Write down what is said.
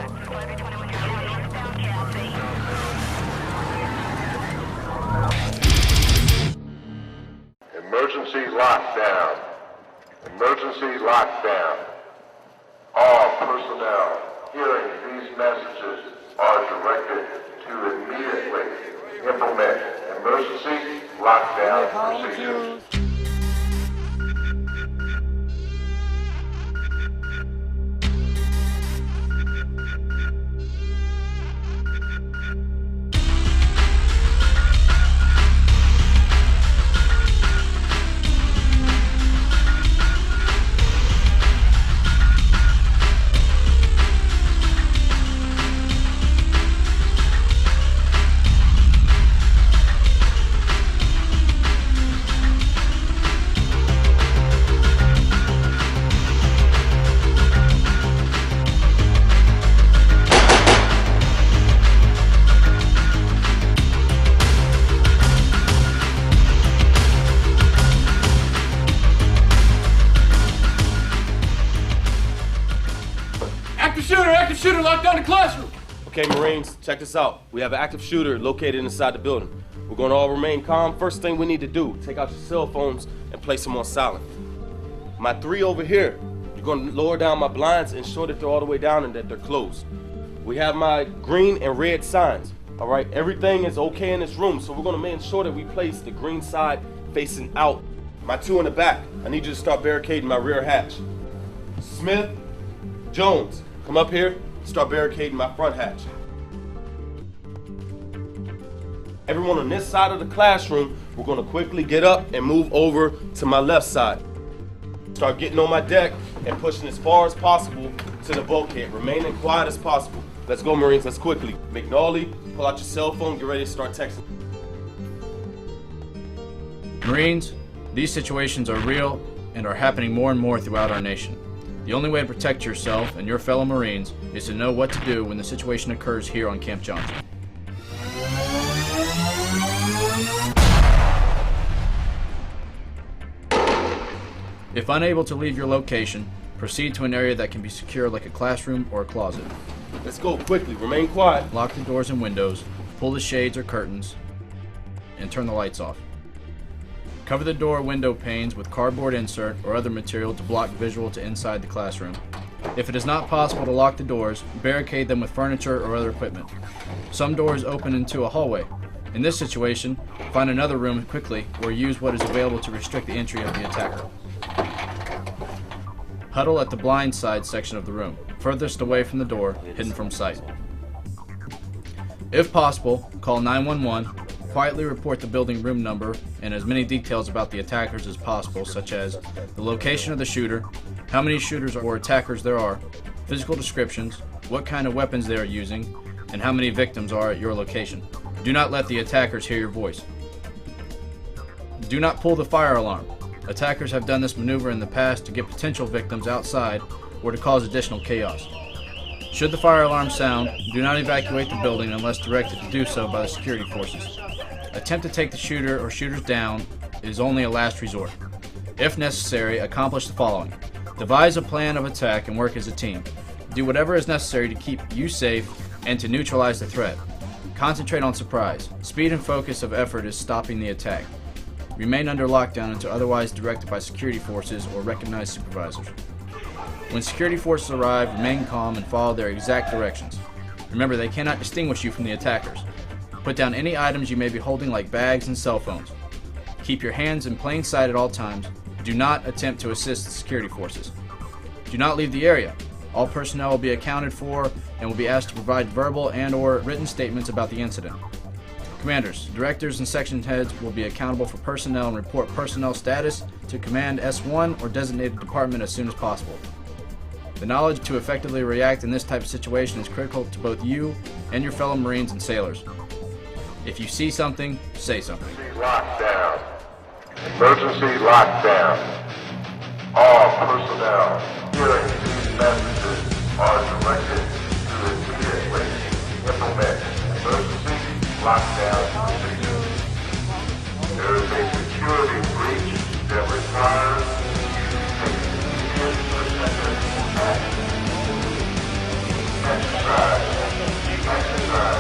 Emergency lockdown. Emergency lockdown. All personnel hearing these messages are directed to immediately implement emergency lockdown procedures. Active shooter, lock down the classroom. Okay, Marines, check this out. We have an active shooter located inside the building. We're going to all remain calm. First thing we need to do, take out your cell phones and place them on silent. My 3 over here, you're going to lower down my blinds, ensure that they're all the way down and that they're closed. We have my green and red signs. All right, everything is okay in this room, so we're going to make sure that we place the green side facing out. My 2 in the back, I need you to start barricading my rear hatch. Smith, Jones, come up here, start barricading my front hatch. Everyone on this side of the classroom, we're going to quickly get up and move over to my left side. Start getting on my deck and pushing as far as possible to the bulkhead, remaining quiet as possible. Let's go, Marines, let's quickly. McNally, pull out your cell phone, get ready to start texting. Marines, these situations are real and are happening more and more throughout our nation. The only way to protect yourself and your fellow Marines is to know what to do when the situation occurs here on Camp Johnson. If unable to leave your location, proceed to an area that can be secure like a classroom or a closet. Let's go quickly, remain quiet. Lock the doors and windows, pull the shades or curtains, and turn the lights off. Cover the door or window panes with cardboard insert or other material to block visual to inside the classroom. If it is not possible to lock the doors, barricade them with furniture or other equipment. Some doors open into a hallway. In this situation, find another room quickly or use what is available to restrict the entry of the attacker. Huddle at the blind side section of the room, furthest away from the door, hidden from sight. If possible, call 911. Quietly report the building room number and as many details about the attackers as possible, such as the location of the shooter, how many shooters or attackers there are, physical descriptions, what kind of weapons they are using, and how many victims are at your location. Do not let the attackers hear your voice. Do not pull the fire alarm. Attackers have done this maneuver in the past to get potential victims outside or to cause additional chaos. Should the fire alarm sound, do not evacuate the building unless directed to do so by the security forces. Attempt to take the shooter or shooters down is only a last resort. If necessary, accomplish the following. Devise a plan of attack and work as a team. Do whatever is necessary to keep you safe and to neutralize the threat. Concentrate on surprise. Speed and focus of effort is stopping the attack. Remain under lockdown until otherwise directed by security forces or recognized supervisors. When security forces arrive, remain calm and follow their exact directions. Remember, they cannot distinguish you from the attackers. Put down any items you may be holding like bags and cell phones. Keep your hands in plain sight at all times. Do not attempt to assist the security forces. Do not leave the area. All personnel will be accounted for and will be asked to provide verbal and/or written statements about the incident. Commanders, directors, and section heads will be accountable for personnel and report personnel status to Command S1 or designated department as soon as possible. The knowledge to effectively react in this type of situation is critical to both you and your fellow Marines and sailors. If you see something, say something. Lockdown. Emergency lockdown. All personnel hearing these messages are directed to immediately implement emergency lockdown procedures. There is a security breach that requires you to take immediate protective action. Exercise. Exercise.